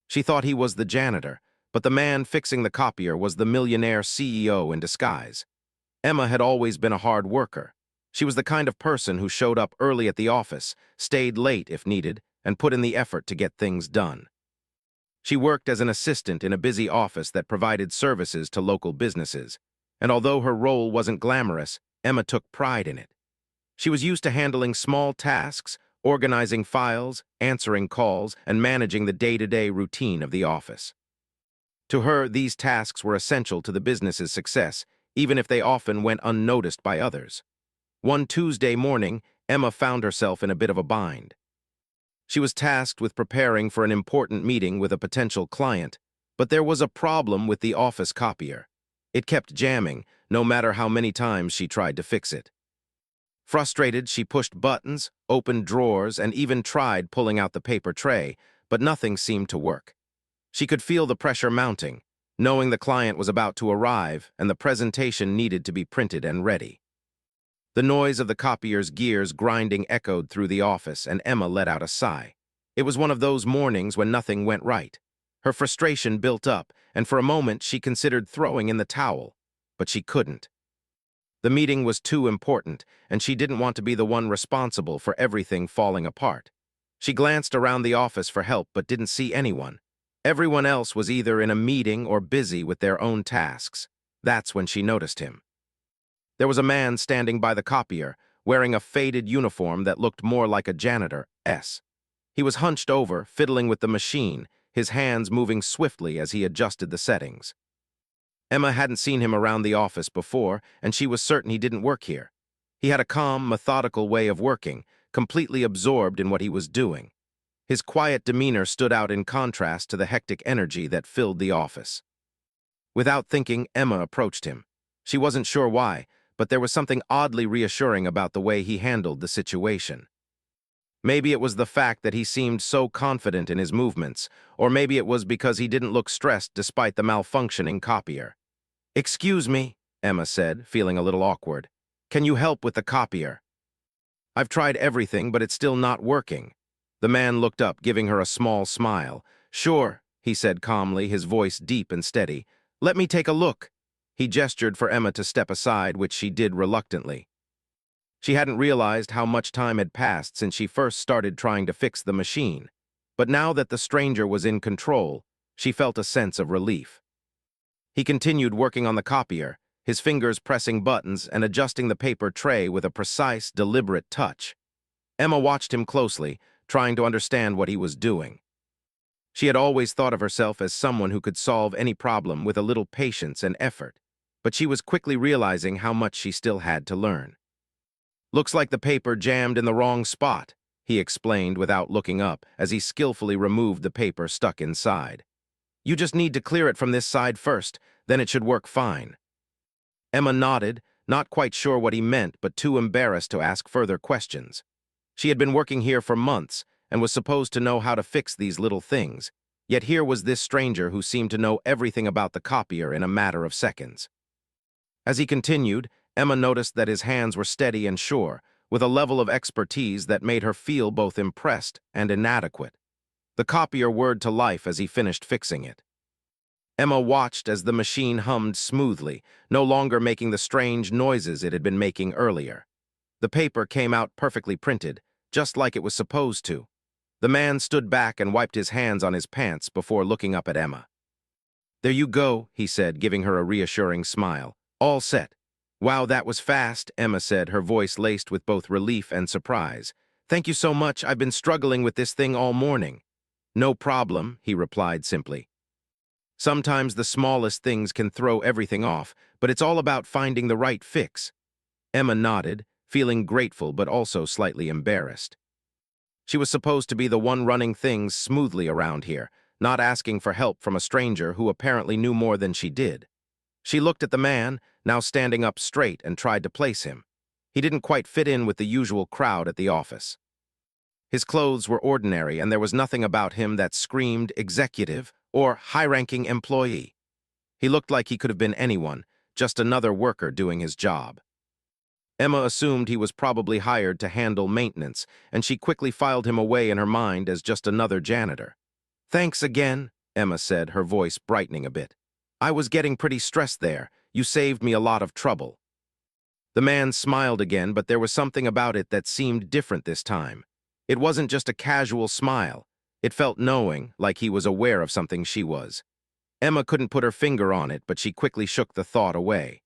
She thought he was the janitor, but the man fixing the copier was the millionaire CEO in disguise. Emma had always been a hard worker. She was the kind of person who showed up early at the office, stayed late if needed, and put in the effort to get things done. She worked as an assistant in a busy office that provided services to local businesses, and although her role wasn't glamorous, Emma took pride in it. She was used to handling small tasks, organizing files, answering calls, and managing the day-to-day routine of the office. To her, these tasks were essential to the business's success, even if they often went unnoticed by others. One Tuesday morning, Emma found herself in a bit of a bind. She was tasked with preparing for an important meeting with a potential client, but there was a problem with the office copier. It kept jamming, no matter how many times she tried to fix it. Frustrated, she pushed buttons, opened drawers, and even tried pulling out the paper tray, but nothing seemed to work. She could feel the pressure mounting, knowing the client was about to arrive and the presentation needed to be printed and ready. The noise of the copier's gears grinding echoed through the office, and Emma let out a sigh. It was one of those mornings when nothing went right. Her frustration built up, and for a moment she considered throwing in the towel, but she couldn't. The meeting was too important, and she didn't want to be the one responsible for everything falling apart. She glanced around the office for help but didn't see anyone. Everyone else was either in a meeting or busy with their own tasks. That's when she noticed him. There was a man standing by the copier, wearing a faded uniform that looked more like a janitor's. He was hunched over, fiddling with the machine, his hands moving swiftly as he adjusted the settings. Emma hadn't seen him around the office before, and she was certain he didn't work here. He had a calm, methodical way of working, completely absorbed in what he was doing. His quiet demeanor stood out in contrast to the hectic energy that filled the office. Without thinking, Emma approached him. She wasn't sure why, but there was something oddly reassuring about the way he handled the situation. Maybe it was the fact that he seemed so confident in his movements, or maybe it was because he didn't look stressed despite the malfunctioning copier. "Excuse me," Emma said, feeling a little awkward. "Can you help with the copier?" "I've tried everything, but it's still not working." The man looked up, giving her a small smile. "Sure," he said calmly, his voice deep and steady. "Let me take a look." He gestured for Emma to step aside, which she did reluctantly. She hadn't realized how much time had passed since she first started trying to fix the machine. But now that the stranger was in control, she felt a sense of relief. He continued working on the copier, his fingers pressing buttons and adjusting the paper tray with a precise, deliberate touch. Emma watched him closely, trying to understand what he was doing. She had always thought of herself as someone who could solve any problem with a little patience and effort, but she was quickly realizing how much she still had to learn. "Looks like the paper jammed in the wrong spot," he explained without looking up as he skillfully removed the paper stuck inside. "You just need to clear it from this side first, then it should work fine." Emma nodded, not quite sure what he meant but too embarrassed to ask further questions. She had been working here for months and was supposed to know how to fix these little things, yet here was this stranger who seemed to know everything about the copier in a matter of seconds. As he continued, Emma noticed that his hands were steady and sure, with a level of expertise that made her feel both impressed and inadequate. The copier whirred to life as he finished fixing it. Emma watched as the machine hummed smoothly, no longer making the strange noises it had been making earlier. The paper came out perfectly printed, just like it was supposed to. The man stood back and wiped his hands on his pants before looking up at Emma. "There you go," he said, giving her a reassuring smile. "All set." "Wow, that was fast," Emma said, her voice laced with both relief and surprise. "Thank you so much. I've been struggling with this thing all morning." "No problem," he replied simply. Sometimes the smallest things can throw everything off, but it's all about finding the right fix. Emma nodded, feeling grateful but also slightly embarrassed. She was supposed to be the one running things smoothly around here, not asking for help from a stranger who apparently knew more than she did. She looked at the man, now standing up straight, and tried to place him. He didn't quite fit in with the usual crowd at the office. His clothes were ordinary, and there was nothing about him that screamed executive or high-ranking employee. He looked like he could have been anyone, just another worker doing his job. Emma assumed he was probably hired to handle maintenance, and she quickly filed him away in her mind as just another janitor. "Thanks again," Emma said, her voice brightening a bit. I was getting pretty stressed there. You saved me a lot of trouble. The man smiled again, but there was something about it that seemed different this time. It wasn't just a casual smile. It felt knowing, like he was aware of something she was. Emma couldn't put her finger on it, but she quickly shook the thought away.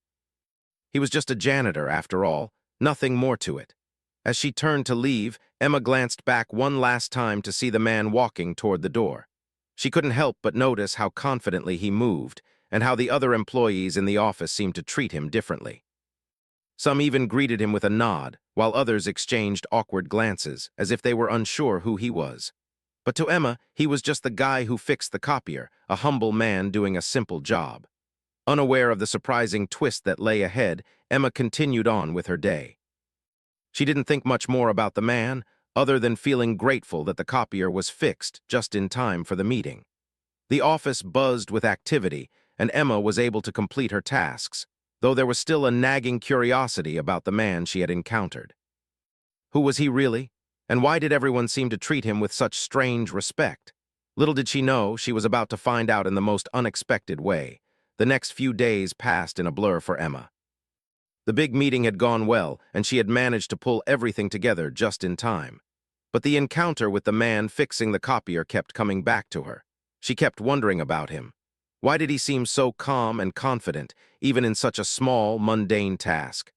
He was just a janitor, after all, nothing more to it. As she turned to leave, Emma glanced back one last time to see the man walking toward the door. She couldn't help but notice how confidently he moved, and how the other employees in the office seemed to treat him differently. Some even greeted him with a nod, while others exchanged awkward glances, as if they were unsure who he was. But to Emma, he was just the guy who fixed the copier, a humble man doing a simple job. Unaware of the surprising twist that lay ahead, Emma continued on with her day. She didn't think much more about the man, other than feeling grateful that the copier was fixed just in time for the meeting. The office buzzed with activity, and Emma was able to complete her tasks, though there was still a nagging curiosity about the man she had encountered. Who was he really? And why did everyone seem to treat him with such strange respect? Little did she know she was about to find out in the most unexpected way. The next few days passed in a blur for Emma. The big meeting had gone well, and she had managed to pull everything together just in time. But the encounter with the man fixing the copier kept coming back to her. She kept wondering about him. Why did he seem so calm and confident, even in such a small, mundane task?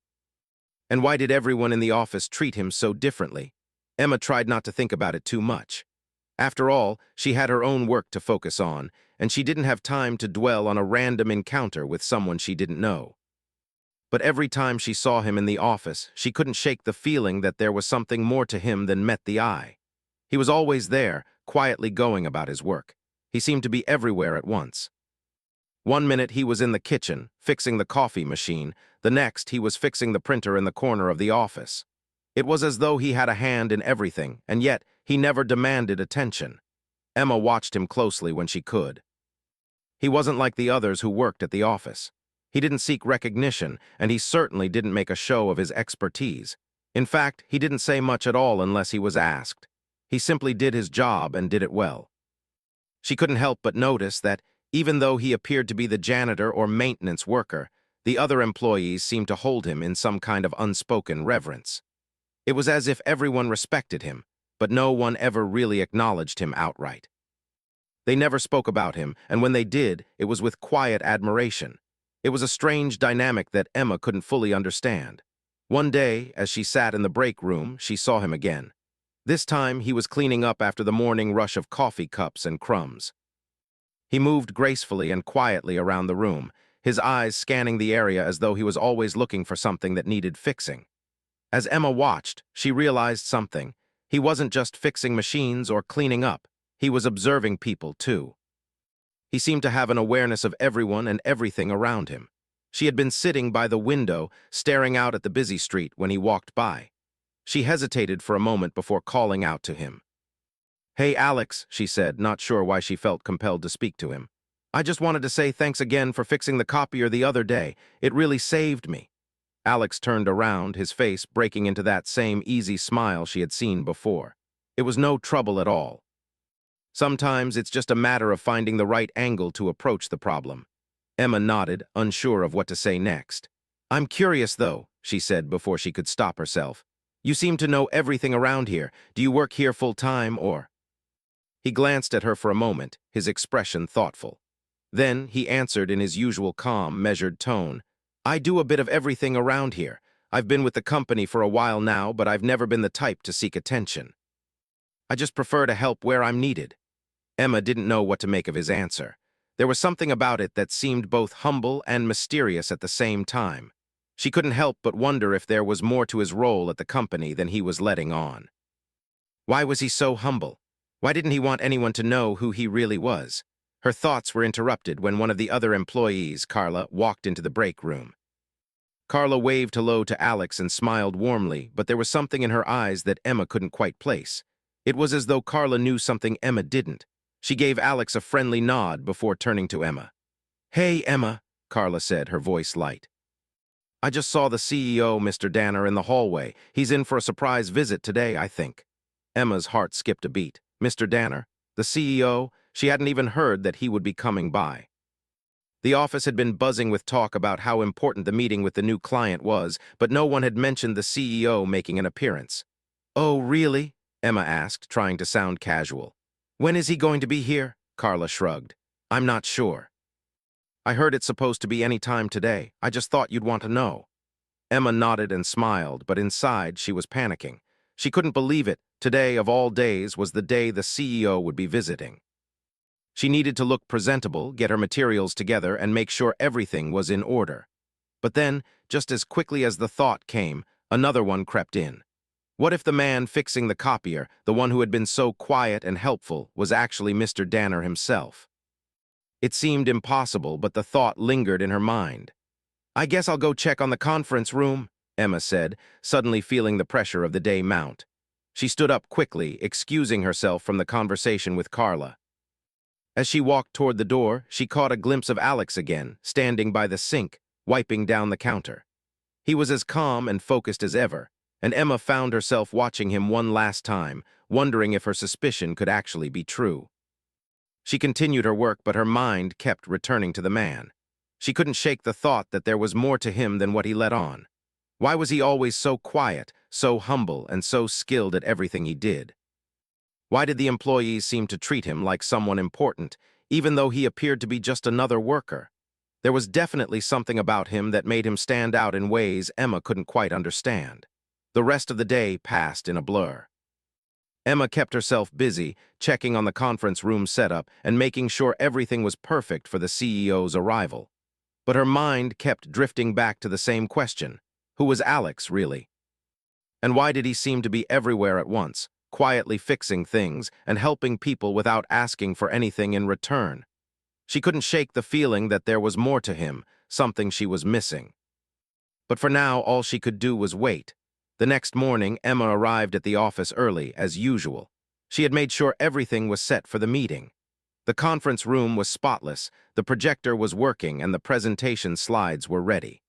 And why did everyone in the office treat him so differently? Emma tried not to think about it too much. After all, she had her own work to focus on, and she didn't have time to dwell on a random encounter with someone she didn't know. But every time she saw him in the office, she couldn't shake the feeling that there was something more to him than met the eye. He was always there, quietly going about his work. He seemed to be everywhere at once. One minute he was in the kitchen, fixing the coffee machine. The next he was fixing the printer in the corner of the office. It was as though he had a hand in everything, and yet he never demanded attention. Emma watched him closely when she could. He wasn't like the others who worked at the office. He didn't seek recognition, and he certainly didn't make a show of his expertise. In fact, he didn't say much at all unless he was asked. He simply did his job and did it well. She couldn't help but notice that, even though he appeared to be the janitor or maintenance worker, the other employees seemed to hold him in some kind of unspoken reverence. It was as if everyone respected him, but no one ever really acknowledged him outright. They never spoke about him, and when they did, it was with quiet admiration. It was a strange dynamic that Emma couldn't fully understand. One day, as she sat in the break room, she saw him again. This time, he was cleaning up after the morning rush of coffee cups and crumbs. He moved gracefully and quietly around the room, his eyes scanning the area as though he was always looking for something that needed fixing. As Emma watched, she realized something. He wasn't just fixing machines or cleaning up. He was observing people, too. He seemed to have an awareness of everyone and everything around him. She had been sitting by the window, staring out at the busy street when he walked by. She hesitated for a moment before calling out to him. "Hey, Alex," she said, not sure why she felt compelled to speak to him. "I just wanted to say thanks again for fixing the copier the other day. It really saved me." Alex turned around, his face breaking into that same easy smile she had seen before. It was no trouble at all. Sometimes it's just a matter of finding the right angle to approach the problem. Emma nodded, unsure of what to say next. "I'm curious, though," she said before she could stop herself. "You seem to know everything around here. Do you work here full-time, or?" He glanced at her for a moment, his expression thoughtful. Then he answered in his usual calm, measured tone. "I do a bit of everything around here. I've been with the company for a while now, but I've never been the type to seek attention. I just prefer to help where I'm needed." Emma didn't know what to make of his answer. There was something about it that seemed both humble and mysterious at the same time. She couldn't help but wonder if there was more to his role at the company than he was letting on. Why was he so humble? Why didn't he want anyone to know who he really was? Her thoughts were interrupted when one of the other employees, Carla, walked into the break room. Carla waved hello to Alex and smiled warmly, but there was something in her eyes that Emma couldn't quite place. It was as though Carla knew something Emma didn't. She gave Alex a friendly nod before turning to Emma. "Hey, Emma," Carla said, her voice light. "I just saw the CEO, Mr. Danner, in the hallway. He's in for a surprise visit today, I think." Emma's heart skipped a beat. "Mr. Danner? The CEO?" She hadn't even heard that he would be coming by. The office had been buzzing with talk about how important the meeting with the new client was, but no one had mentioned the CEO making an appearance. "Oh, really?" Emma asked, trying to sound casual. "When is he going to be here?" Carla shrugged. "I'm not sure. I heard it's supposed to be any time today. I just thought you'd want to know." Emma nodded and smiled, but inside she was panicking. She couldn't believe it. Today, of all days, was the day the CEO would be visiting. She needed to look presentable, get her materials together, and make sure everything was in order. But then, just as quickly as the thought came, another one crept in. What if the man fixing the copier, the one who had been so quiet and helpful, was actually Mr. Danner himself? It seemed impossible, but the thought lingered in her mind. "I guess I'll go check on the conference room," Emma said, suddenly feeling the pressure of the day mount. She stood up quickly, excusing herself from the conversation with Carla. As she walked toward the door, she caught a glimpse of Alex again, standing by the sink, wiping down the counter. He was as calm and focused as ever, and Emma found herself watching him one last time, wondering if her suspicion could actually be true. She continued her work, but her mind kept returning to the man. She couldn't shake the thought that there was more to him than what he let on. Why was he always so quiet, so humble, and so skilled at everything he did? Why did the employees seem to treat him like someone important, even though he appeared to be just another worker? There was definitely something about him that made him stand out in ways Emma couldn't quite understand. The rest of the day passed in a blur. Emma kept herself busy, checking on the conference room setup and making sure everything was perfect for the CEO's arrival. But her mind kept drifting back to the same question. Who was Alex, really? And why did he seem to be everywhere at once, quietly fixing things and helping people without asking for anything in return? She couldn't shake the feeling that there was more to him, something she was missing. But for now, all she could do was wait. The next morning, Emma arrived at the office early, as usual. She had made sure everything was set for the meeting. The conference room was spotless, the projector was working, and the presentation slides were ready.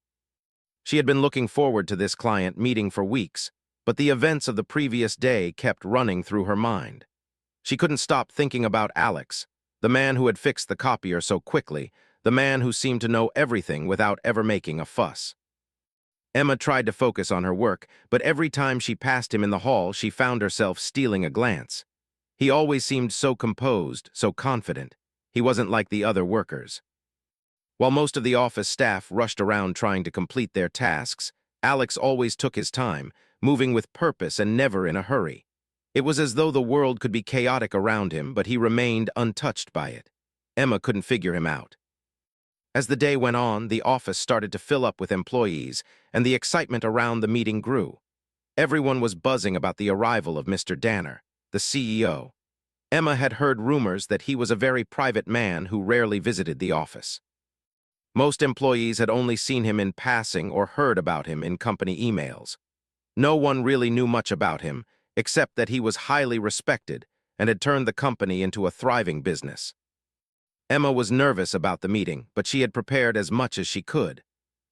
She had been looking forward to this client meeting for weeks, but the events of the previous day kept running through her mind. She couldn't stop thinking about Alex, the man who had fixed the copier so quickly, the man who seemed to know everything without ever making a fuss. Emma tried to focus on her work, but every time she passed him in the hall, she found herself stealing a glance. He always seemed so composed, so confident. He wasn't like the other workers. While most of the office staff rushed around trying to complete their tasks, Alex always took his time, moving with purpose and never in a hurry. It was as though the world could be chaotic around him, but he remained untouched by it. Emma couldn't figure him out. As the day went on, the office started to fill up with employees, and the excitement around the meeting grew. Everyone was buzzing about the arrival of Mr. Danner, the CEO. Emma had heard rumors that he was a very private man who rarely visited the office. Most employees had only seen him in passing or heard about him in company emails. No one really knew much about him, except that he was highly respected and had turned the company into a thriving business. Emma was nervous about the meeting, but she had prepared as much as she could.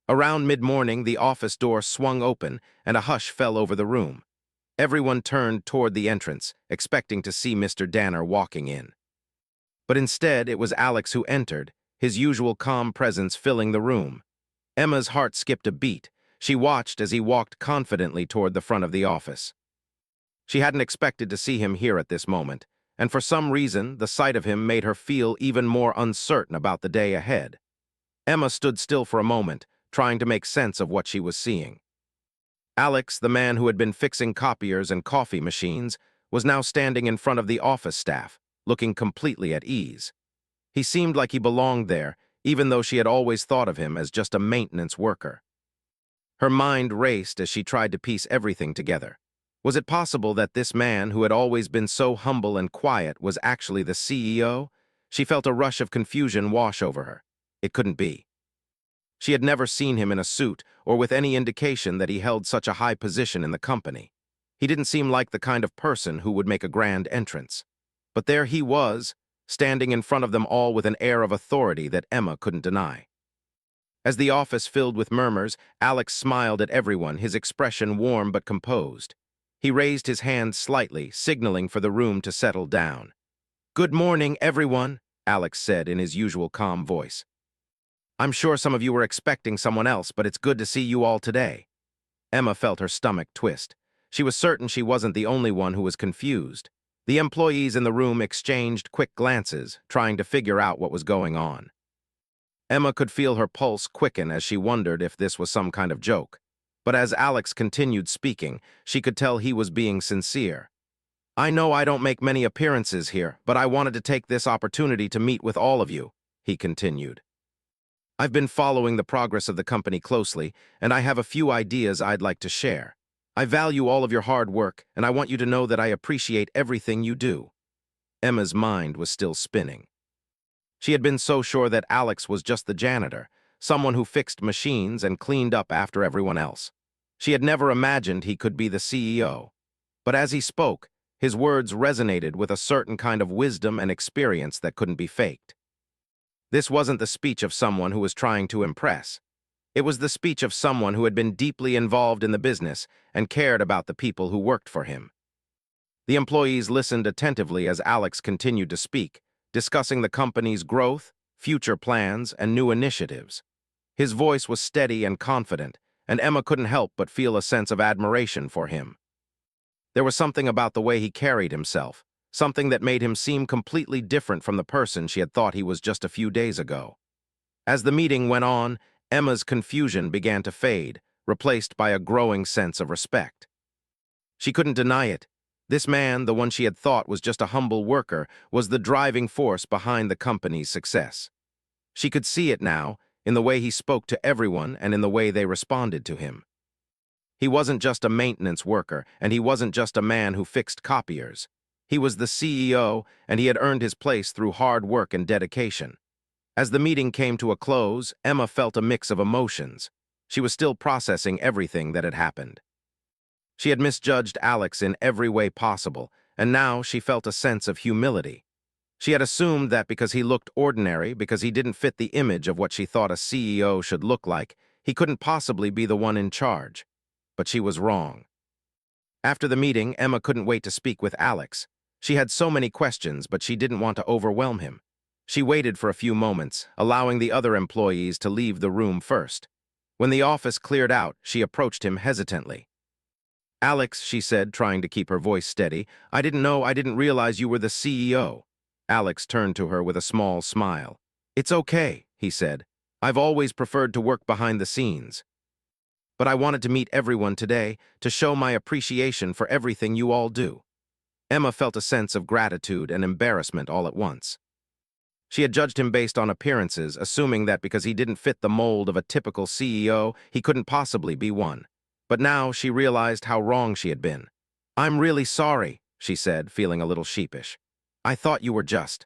Around mid-morning, the office door swung open and a hush fell over the room. Everyone turned toward the entrance, expecting to see Mr. Danner walking in. But instead, it was Alex who entered, his usual calm presence filling the room. Emma's heart skipped a beat. She watched as he walked confidently toward the front of the office. She hadn't expected to see him here at this moment, and for some reason, the sight of him made her feel even more uncertain about the day ahead. Emma stood still for a moment, trying to make sense of what she was seeing. Alex, the man who had been fixing copiers and coffee machines, was now standing in front of the office staff, looking completely at ease. He seemed like he belonged there, even though she had always thought of him as just a maintenance worker. Her mind raced as she tried to piece everything together. Was it possible that this man, who had always been so humble and quiet, was actually the CEO? She felt a rush of confusion wash over her. It couldn't be. She had never seen him in a suit or with any indication that he held such a high position in the company. He didn't seem like the kind of person who would make a grand entrance. But there he was, standing in front of them all with an air of authority that Emma couldn't deny. As the office filled with murmurs, Alex smiled at everyone, his expression warm but composed. He raised his hand slightly, signaling for the room to settle down. "Good morning, everyone," Alex said in his usual calm voice. "I'm sure some of you were expecting someone else, but it's good to see you all today." Emma felt her stomach twist. She was certain she wasn't the only one who was confused. The employees in the room exchanged quick glances, trying to figure out what was going on. Emma could feel her pulse quicken as she wondered if this was some kind of joke. But as Alex continued speaking, she could tell he was being sincere. "I know I don't make many appearances here, but I wanted to take this opportunity to meet with all of you," he continued. "I've been following the progress of the company closely, and I have a few ideas I'd like to share. I value all of your hard work, and I want you to know that I appreciate everything you do." Emma's mind was still spinning. She had been so sure that Alex was just the janitor, someone who fixed machines and cleaned up after everyone else. She had never imagined he could be the CEO. But as he spoke, his words resonated with a certain kind of wisdom and experience that couldn't be faked. This wasn't the speech of someone who was trying to impress. It was the speech of someone who had been deeply involved in the business and cared about the people who worked for him. The employees listened attentively as Alex continued to speak, discussing the company's growth, future plans, and new initiatives. His voice was steady and confident, and Emma couldn't help but feel a sense of admiration for him. There was something about the way he carried himself, something that made him seem completely different from the person she had thought he was just a few days ago. As the meeting went on, Emma's confusion began to fade, replaced by a growing sense of respect. She couldn't deny it. This man, the one she had thought was just a humble worker, was the driving force behind the company's success. She could see it now, in the way he spoke to everyone and in the way they responded to him. He wasn't just a maintenance worker, and he wasn't just a man who fixed copiers. He was the CEO, and he had earned his place through hard work and dedication. As the meeting came to a close, Emma felt a mix of emotions. She was still processing everything that had happened. She had misjudged Alex in every way possible, and now she felt a sense of humility. She had assumed that because he looked ordinary, because he didn't fit the image of what she thought a CEO should look like, he couldn't possibly be the one in charge. But she was wrong. After the meeting, Emma couldn't wait to speak with Alex. She had so many questions, but she didn't want to overwhelm him. She waited for a few moments, allowing the other employees to leave the room first. When the office cleared out, she approached him hesitantly. "Alex," she said, trying to keep her voice steady, I didn't realize you were the CEO." Alex turned to her with a small smile. "It's okay," he said. "I've always preferred to work behind the scenes. But I wanted to meet everyone today to show my appreciation for everything you all do." Emma felt a sense of gratitude and embarrassment all at once. She had judged him based on appearances, assuming that because he didn't fit the mold of a typical CEO, he couldn't possibly be one. But now she realized how wrong she had been. "I'm really sorry," she said, feeling a little sheepish. "I thought you were just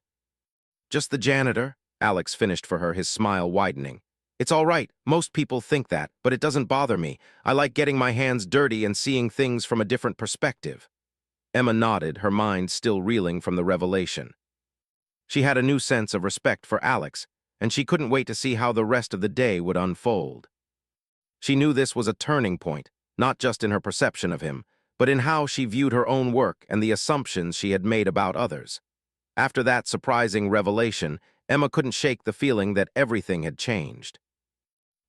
the janitor," Alex finished for her, his smile widening. "It's all right, most people think that, but it doesn't bother me. I like getting my hands dirty and seeing things from a different perspective." Emma nodded, her mind still reeling from the revelation. She had a new sense of respect for Alex, and she couldn't wait to see how the rest of the day would unfold. She knew this was a turning point, not just in her perception of him, but in how she viewed her own work and the assumptions she had made about others. After that surprising revelation, Emma couldn't shake the feeling that everything had changed.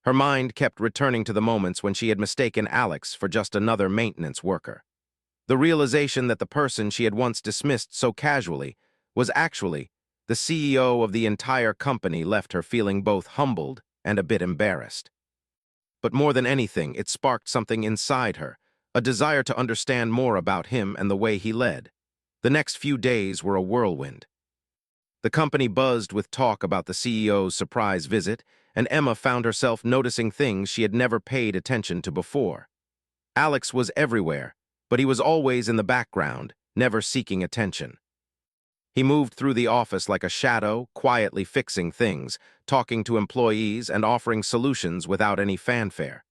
Her mind kept returning to the moments when she had mistaken Alex for just another maintenance worker. The realization that the person she had once dismissed so casually was actually the CEO of the entire company left her feeling both humbled and a bit embarrassed. But more than anything, it sparked something inside her, a desire to understand more about him and the way he led. The next few days were a whirlwind. The company buzzed with talk about the CEO's surprise visit, and Emma found herself noticing things she had never paid attention to before. Alex was everywhere, but he was always in the background, never seeking attention. He moved through the office like a shadow, quietly fixing things, talking to employees, and offering solutions without any fanfare.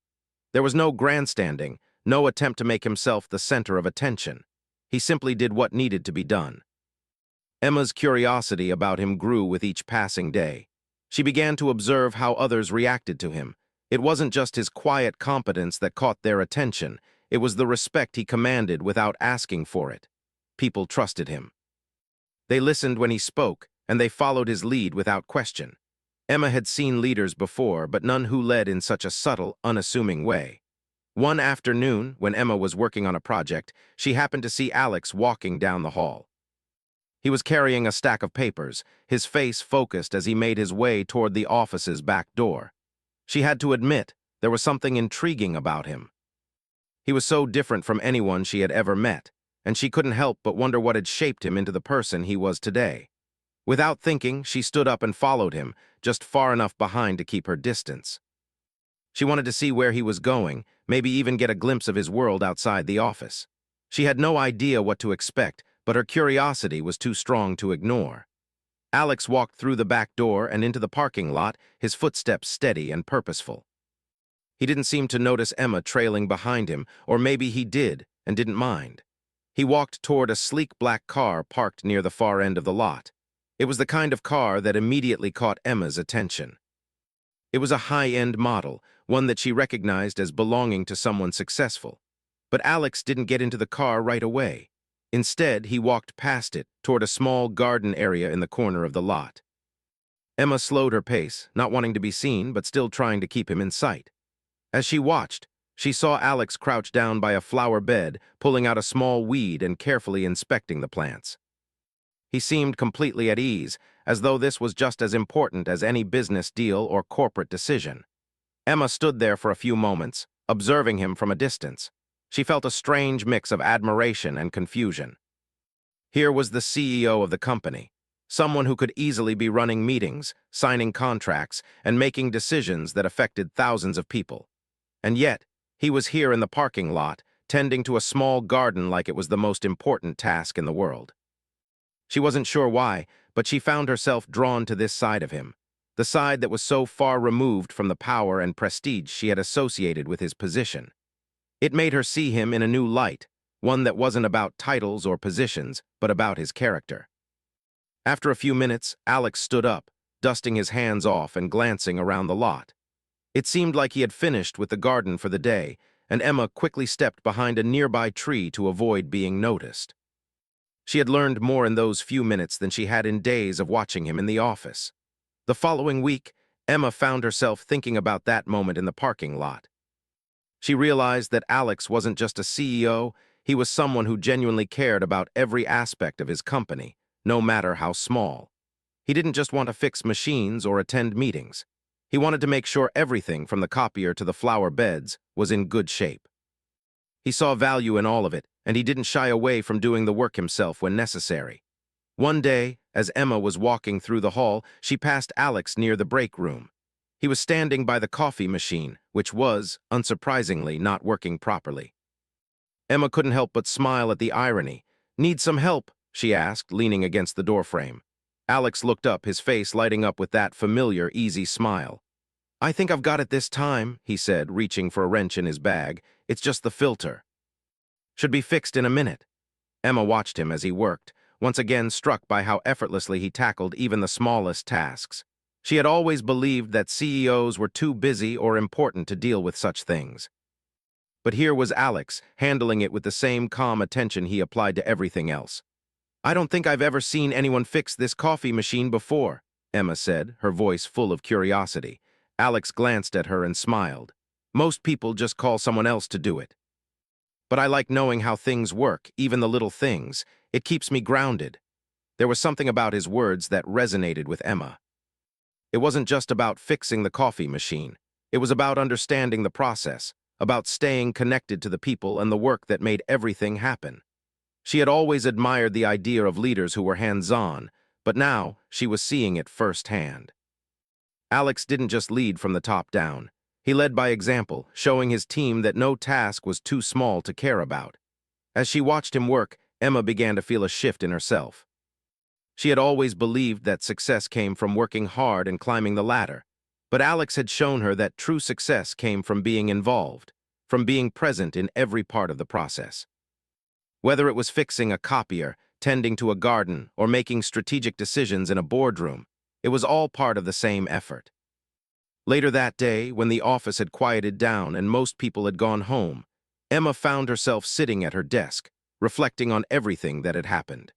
There was no grandstanding, no attempt to make himself the center of attention. He simply did what needed to be done. Emma's curiosity about him grew with each passing day. She began to observe how others reacted to him. It wasn't just his quiet competence that caught their attention, it was the respect he commanded without asking for it. People trusted him. They listened when he spoke, and they followed his lead without question. Emma had seen leaders before, but none who led in such a subtle, unassuming way. One afternoon, when Emma was working on a project, she happened to see Alex walking down the hall. He was carrying a stack of papers, his face focused as he made his way toward the office's back door. She had to admit, there was something intriguing about him. He was so different from anyone she had ever met, and she couldn't help but wonder what had shaped him into the person he was today. Without thinking, she stood up and followed him, just far enough behind to keep her distance. She wanted to see where he was going, maybe even get a glimpse of his world outside the office. She had no idea what to expect, but her curiosity was too strong to ignore. Alex walked through the back door and into the parking lot, his footsteps steady and purposeful. He didn't seem to notice Emma trailing behind him, or maybe he did and didn't mind. He walked toward a sleek black car parked near the far end of the lot. It was the kind of car that immediately caught Emma's attention. It was a high-end model, one that she recognized as belonging to someone successful. But Alex didn't get into the car right away. Instead, he walked past it toward a small garden area in the corner of the lot. Emma slowed her pace, not wanting to be seen but still trying to keep him in sight. As she watched, she saw Alex crouch down by a flower bed, pulling out a small weed and carefully inspecting the plants. He seemed completely at ease, as though this was just as important as any business deal or corporate decision. Emma stood there for a few moments, observing him from a distance. She felt a strange mix of admiration and confusion. Here was the CEO of the company, someone who could easily be running meetings, signing contracts, and making decisions that affected thousands of people. And yet, he was here in the parking lot, tending to a small garden like it was the most important task in the world. She wasn't sure why, but she found herself drawn to this side of him, the side that was so far removed from the power and prestige she had associated with his position. It made her see him in a new light, one that wasn't about titles or positions, but about his character. After a few minutes, Alex stood up, dusting his hands off and glancing around the lot. It seemed like he had finished with the garden for the day, and Emma quickly stepped behind a nearby tree to avoid being noticed. She had learned more in those few minutes than she had in days of watching him in the office. The following week, Emma found herself thinking about that moment in the parking lot. She realized that Alex wasn't just a CEO, he was someone who genuinely cared about every aspect of his company, no matter how small. He didn't just want to fix machines or attend meetings. He wanted to make sure everything from the copier to the flower beds was in good shape. He saw value in all of it, and he didn't shy away from doing the work himself when necessary. One day, as Emma was walking through the hall, she passed Alex near the break room. He was standing by the coffee machine, which was, unsurprisingly, not working properly. Emma couldn't help but smile at the irony. "Need some help?" she asked, leaning against the doorframe. Alex looked up, his face lighting up with that familiar, easy smile. "I think I've got it this time," he said, reaching for a wrench in his bag. "It's just the filter. Should be fixed in a minute." Emma watched him as he worked, once again struck by how effortlessly he tackled even the smallest tasks. She had always believed that CEOs were too busy or important to deal with such things. But here was Alex, handling it with the same calm attention he applied to everything else. "I don't think I've ever seen anyone fix this coffee machine before," Emma said, her voice full of curiosity. Alex glanced at her and smiled. "Most people just call someone else to do it. But I like knowing how things work, even the little things. It keeps me grounded." There was something about his words that resonated with Emma. It wasn't just about fixing the coffee machine. It was about understanding the process, about staying connected to the people and the work that made everything happen. She had always admired the idea of leaders who were hands-on, but now she was seeing it firsthand. Alex didn't just lead from the top down. He led by example, showing his team that no task was too small to care about. As she watched him work, Emma began to feel a shift in herself. She had always believed that success came from working hard and climbing the ladder, but Alex had shown her that true success came from being involved, from being present in every part of the process. Whether it was fixing a copier, tending to a garden, or making strategic decisions in a boardroom, it was all part of the same effort. Later that day, when the office had quieted down and most people had gone home, Emma found herself sitting at her desk, reflecting on everything that had happened.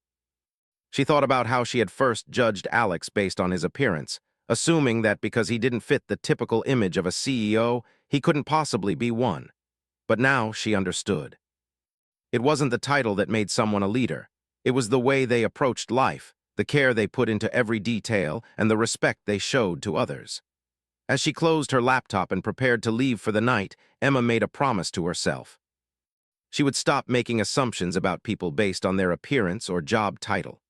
She thought about how she had first judged Alex based on his appearance, assuming that because he didn't fit the typical image of a CEO, he couldn't possibly be one. But now she understood. It wasn't the title that made someone a leader. It was the way they approached life, the care they put into every detail, and the respect they showed to others. As she closed her laptop and prepared to leave for the night, Emma made a promise to herself. She would stop making assumptions about people based on their appearance or job title.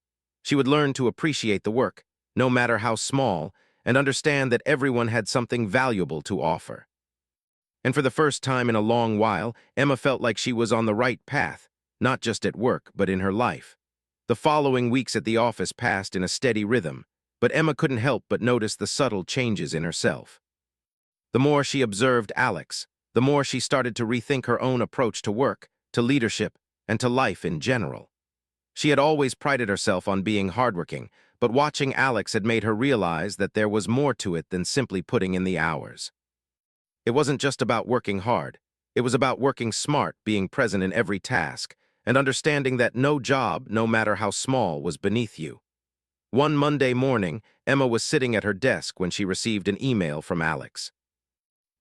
She would learn to appreciate the work, no matter how small, and understand that everyone had something valuable to offer. And for the first time in a long while, Emma felt like she was on the right path, not just at work, but in her life. The following weeks at the office passed in a steady rhythm, but Emma couldn't help but notice the subtle changes in herself. The more she observed Alex, the more she started to rethink her own approach to work, to leadership, and to life in general. She had always prided herself on being hardworking, but watching Alex had made her realize that there was more to it than simply putting in the hours. It wasn't just about working hard. It was about working smart, being present in every task, and understanding that no job, no matter how small, was beneath you. One Monday morning, Emma was sitting at her desk when she received an email from Alex.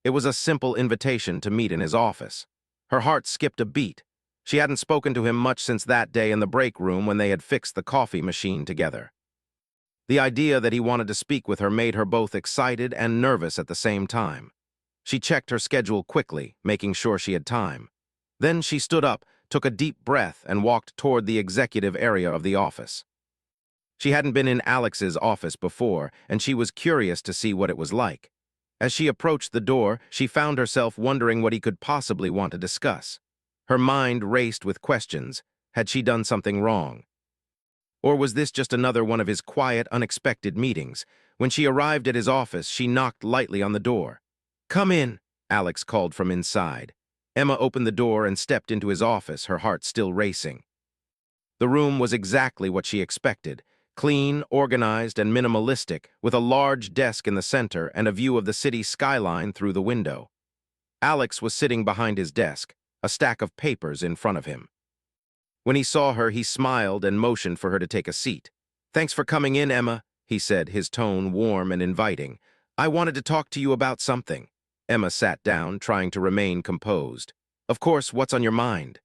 It was a simple invitation to meet in his office. Her heart skipped a beat. She hadn't spoken to him much since that day in the break room when they had fixed the coffee machine together. The idea that he wanted to speak with her made her both excited and nervous at the same time. She checked her schedule quickly, making sure she had time. Then she stood up, took a deep breath, and walked toward the executive area of the office. She hadn't been in Alex's office before, and she was curious to see what it was like. As she approached the door, she found herself wondering what he could possibly want to discuss. Her mind raced with questions. Had she done something wrong? Or was this just another one of his quiet, unexpected meetings? When she arrived at his office, she knocked lightly on the door. "Come in," Alex called from inside. Emma opened the door and stepped into his office, her heart still racing. The room was exactly what she expected. Clean, organized, and minimalistic, with a large desk in the center and a view of the city skyline through the window. Alex was sitting behind his desk, a stack of papers in front of him. When he saw her, he smiled and motioned for her to take a seat. "Thanks for coming in, Emma," he said, his tone warm and inviting. "I wanted to talk to you about something." Emma sat down, trying to remain composed. "Of course, what's on your mind?"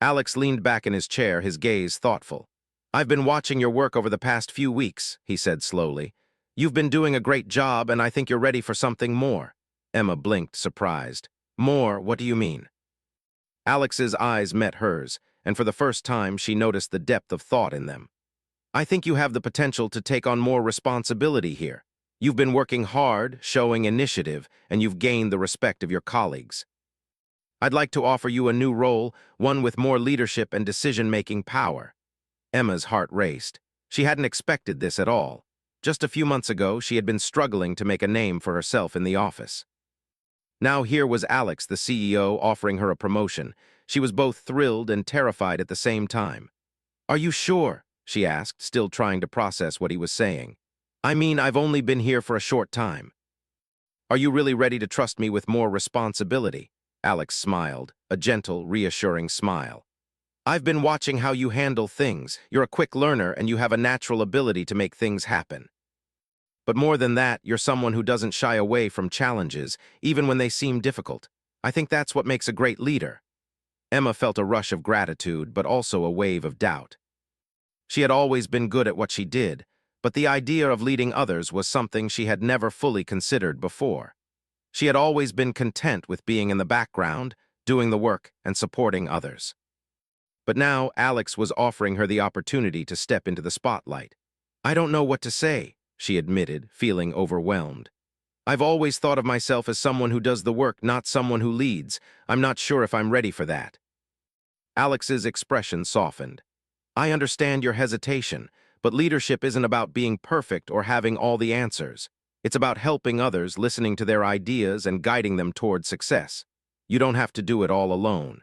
Alex leaned back in his chair, his gaze thoughtful. "I've been watching your work over the past few weeks," he said slowly. "You've been doing a great job, and I think you're ready for something more." Emma blinked, surprised. "More? What do you mean?" Alex's eyes met hers, and for the first time she noticed the depth of thought in them. "I think you have the potential to take on more responsibility here. You've been working hard, showing initiative, and you've gained the respect of your colleagues. I'd like to offer you a new role, one with more leadership and decision-making power." Emma's heart raced. She hadn't expected this at all. Just a few months ago, she had been struggling to make a name for herself in the office. Now here was Alex, the CEO, offering her a promotion. She was both thrilled and terrified at the same time. "Are you sure?" she asked, still trying to process what he was saying. "I mean, I've only been here for a short time." "Are you really ready to trust me with more responsibility?" Alex smiled, a gentle, reassuring smile. "I've been watching how you handle things. You're a quick learner and you have a natural ability to make things happen. But more than that, you're someone who doesn't shy away from challenges, even when they seem difficult. I think that's what makes a great leader." Emma felt a rush of gratitude, but also a wave of doubt. She had always been good at what she did, but the idea of leading others was something she had never fully considered before. She had always been content with being in the background, doing the work, and supporting others. But now Alex was offering her the opportunity to step into the spotlight. "I don't know what to say," she admitted, feeling overwhelmed. "I've always thought of myself as someone who does the work, not someone who leads. I'm not sure if I'm ready for that." Alex's expression softened. "I understand your hesitation, but leadership isn't about being perfect or having all the answers. It's about helping others, listening to their ideas, and guiding them toward success. You don't have to do it all alone.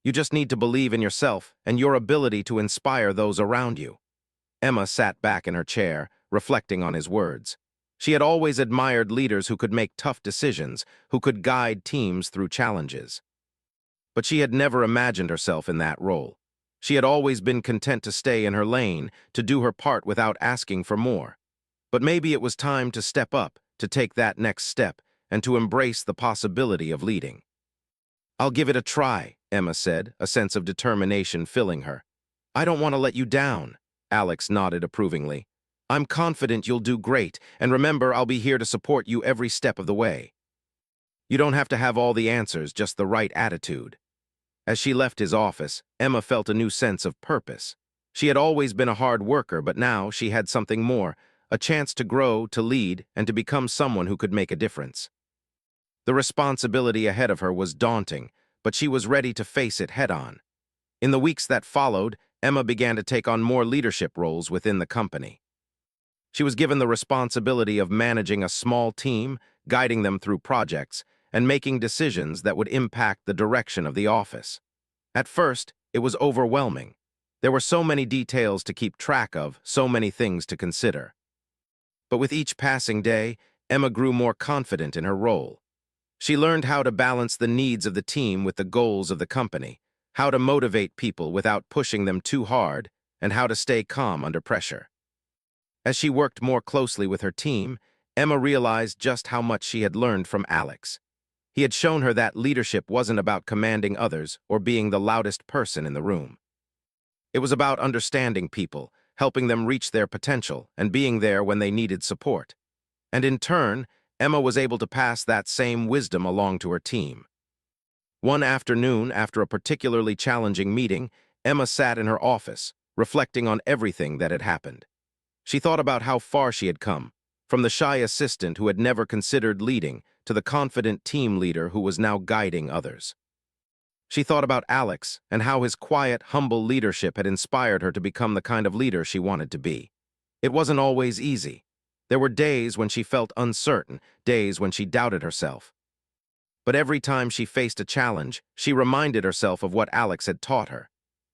You just need to believe in yourself and your ability to inspire those around you." Emma sat back in her chair, reflecting on his words. She had always admired leaders who could make tough decisions, who could guide teams through challenges. But she had never imagined herself in that role. She had always been content to stay in her lane, to do her part without asking for more. But maybe it was time to step up, to take that next step, and to embrace the possibility of leading. "I'll give it a try," Emma said, a sense of determination filling her. "I don't want to let you down," Alex nodded approvingly. "I'm confident you'll do great, and remember, I'll be here to support you every step of the way. You don't have to have all the answers, just the right attitude." As she left his office, Emma felt a new sense of purpose. She had always been a hard worker, but now she had something more, a chance to grow, to lead, and to become someone who could make a difference. The responsibility ahead of her was daunting, but she was ready to face it head-on. In the weeks that followed, Emma began to take on more leadership roles within the company. She was given the responsibility of managing a small team, guiding them through projects, and making decisions that would impact the direction of the office. At first, it was overwhelming. There were so many details to keep track of, so many things to consider. But with each passing day, Emma grew more confident in her role. She learned how to balance the needs of the team with the goals of the company, how to motivate people without pushing them too hard, and how to stay calm under pressure. As she worked more closely with her team, Emma realized just how much she had learned from Alex. He had shown her that leadership wasn't about commanding others or being the loudest person in the room. It was about understanding people, helping them reach their potential, and being there when they needed support. And in turn, Emma was able to pass that same wisdom along to her team. One afternoon, after a particularly challenging meeting, Emma sat in her office, reflecting on everything that had happened. She thought about how far she had come, from the shy assistant who had never considered leading to the confident team leader who was now guiding others. She thought about Alex and how his quiet, humble leadership had inspired her to become the kind of leader she wanted to be. It wasn't always easy. There were days when she felt uncertain, days when she doubted herself. But every time she faced a challenge, she reminded herself of what Alex had taught her.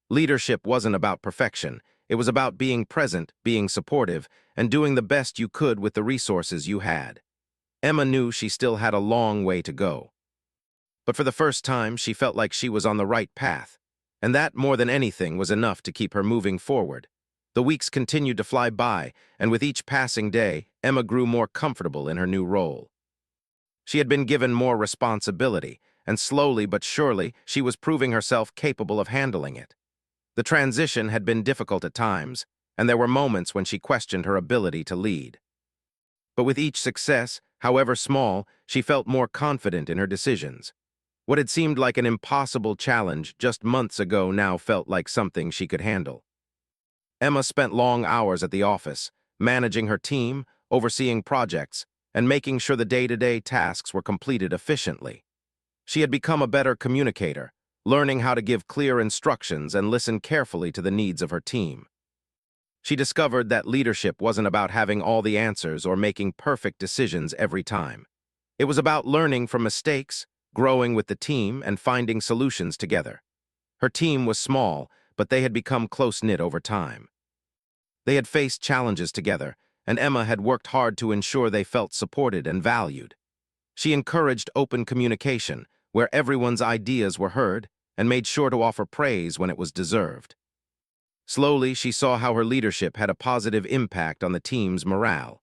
Leadership wasn't about perfection. It was about being present, being supportive, and doing the best you could with the resources you had. Emma knew she still had a long way to go. But for the first time, she felt like she was on the right path. And that, more than anything, was enough to keep her moving forward. The weeks continued to fly by, and with each passing day, Emma grew more comfortable in her new role. She had been given more responsibility, and slowly but surely, she was proving herself capable of handling it. The transition had been difficult at times, and there were moments when she questioned her ability to lead. But with each success, however small, she felt more confident in her decisions. What had seemed like an impossible challenge just months ago now felt like something she could handle. Emma spent long hours at the office, managing her team, overseeing projects, and making sure the day-to-day tasks were completed efficiently. She had become a better communicator, learning how to give clear instructions and listen carefully to the needs of her team. She discovered that leadership wasn't about having all the answers or making perfect decisions every time. It was about learning from mistakes, growing with the team, and finding solutions together. Her team was small, but they had become close-knit over time. They had faced challenges together, and Emma had worked hard to ensure they felt supported and valued. She encouraged open communication, where everyone's ideas were heard, and made sure to offer praise when it was deserved. Slowly, she saw how her leadership had a positive impact on the team's morale.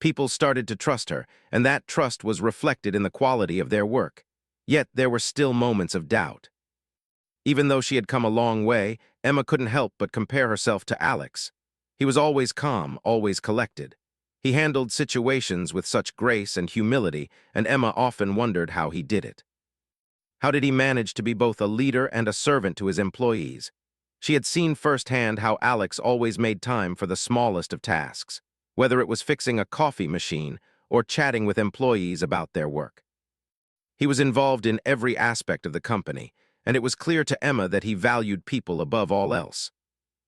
People started to trust her, and that trust was reflected in the quality of their work. Yet there were still moments of doubt. Even though she had come a long way, Emma couldn't help but compare herself to Alex. He was always calm, always collected. He handled situations with such grace and humility, and Emma often wondered how he did it. How did he manage to be both a leader and a servant to his employees? She had seen firsthand how Alex always made time for the smallest of tasks, whether it was fixing a coffee machine or chatting with employees about their work. He was involved in every aspect of the company, and it was clear to Emma that he valued people above all else.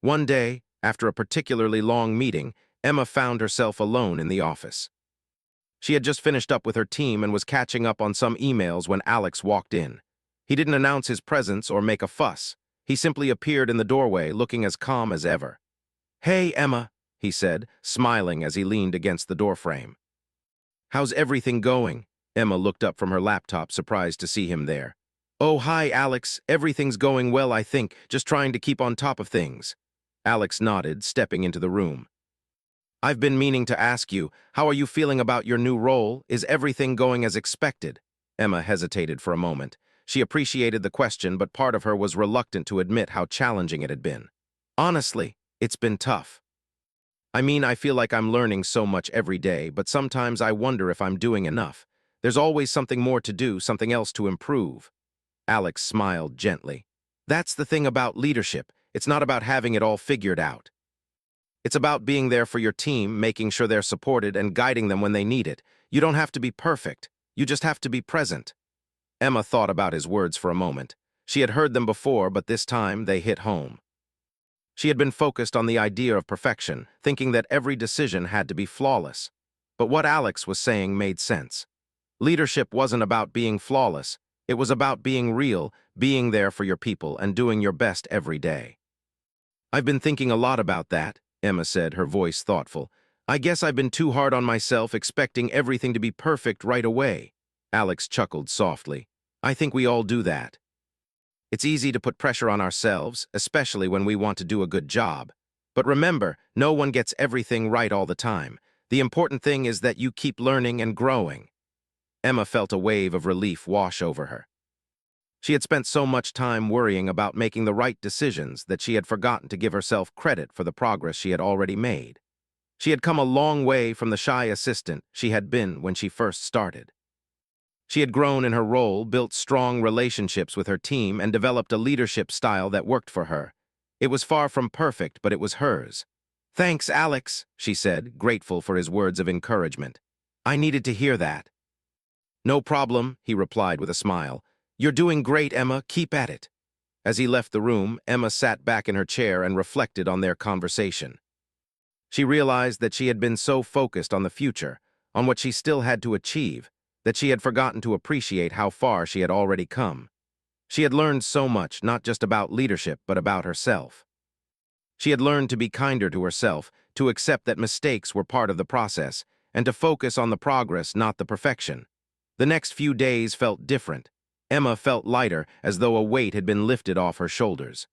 One day, after a particularly long meeting, Emma found herself alone in the office. She had just finished up with her team and was catching up on some emails when Alex walked in. He didn't announce his presence or make a fuss. He simply appeared in the doorway, looking as calm as ever. "Hey, Emma," he said, smiling as he leaned against the doorframe. "How's everything going?" Emma looked up from her laptop, surprised to see him there. Oh, hi, Alex. Everything's going well, I think. Just trying to keep on top of things. Alex nodded, stepping into the room. I've been meaning to ask you, how are you feeling about your new role? Is everything going as expected? Emma hesitated for a moment. She appreciated the question, but part of her was reluctant to admit how challenging it had been. Honestly, it's been tough. I feel like I'm learning so much every day, but sometimes I wonder if I'm doing enough. There's always something more to do, something else to improve. Alex smiled gently. That's the thing about leadership. It's not about having it all figured out. It's about being there for your team, making sure they're supported, and guiding them when they need it. You don't have to be perfect. You just have to be present. Emma thought about his words for a moment. She had heard them before, but this time they hit home. She had been focused on the idea of perfection, thinking that every decision had to be flawless. But what Alex was saying made sense. Leadership wasn't about being flawless. It was about being real, being there for your people, and doing your best every day. I've been thinking a lot about that, Emma said, her voice thoughtful. I guess I've been too hard on myself, expecting everything to be perfect right away. Alex chuckled softly. I think we all do that. It's easy to put pressure on ourselves, especially when we want to do a good job. But remember, no one gets everything right all the time. The important thing is that you keep learning and growing. Emma felt a wave of relief wash over her. She had spent so much time worrying about making the right decisions that she had forgotten to give herself credit for the progress she had already made. She had come a long way from the shy assistant she had been when she first started. She had grown in her role, built strong relationships with her team, and developed a leadership style that worked for her. It was far from perfect, but it was hers. Thanks, Alex, she said, grateful for his words of encouragement. I needed to hear that. No problem, he replied with a smile. You're doing great, Emma. Keep at it. As he left the room, Emma sat back in her chair and reflected on their conversation. She realized that she had been so focused on the future, on what she still had to achieve, that she had forgotten to appreciate how far she had already come. She had learned so much, not just about leadership, but about herself. She had learned to be kinder to herself, to accept that mistakes were part of the process, and to focus on the progress, not the perfection. The next few days felt different. Emma felt lighter, as though a weight had been lifted off her shoulders.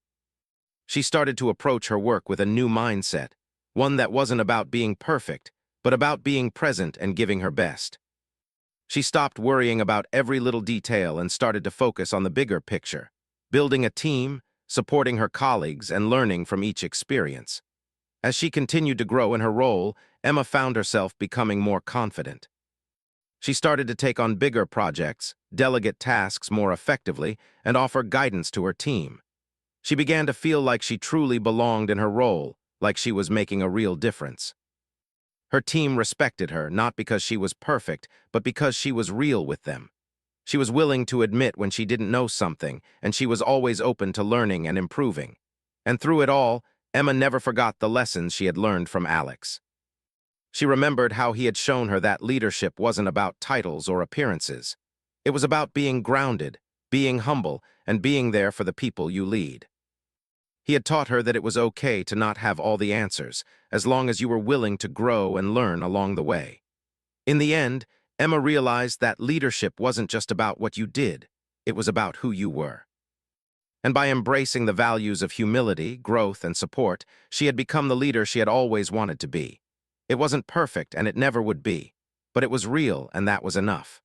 She started to approach her work with a new mindset, one that wasn't about being perfect, but about being present and giving her best. She stopped worrying about every little detail and started to focus on the bigger picture, building a team, supporting her colleagues, and learning from each experience. As she continued to grow in her role, Emma found herself becoming more confident. She started to take on bigger projects, delegate tasks more effectively, and offer guidance to her team. She began to feel like she truly belonged in her role, like she was making a real difference. Her team respected her, not because she was perfect, but because she was real with them. She was willing to admit when she didn't know something, and she was always open to learning and improving. And through it all, Emma never forgot the lessons she had learned from Alex. She remembered how he had shown her that leadership wasn't about titles or appearances. It was about being grounded, being humble, and being there for the people you lead. He had taught her that it was okay to not have all the answers, as long as you were willing to grow and learn along the way. In the end, Emma realized that leadership wasn't just about what you did, it was about who you were. And by embracing the values of humility, growth, and support, she had become the leader she had always wanted to be. It wasn't perfect, and it never would be, but it was real, and that was enough.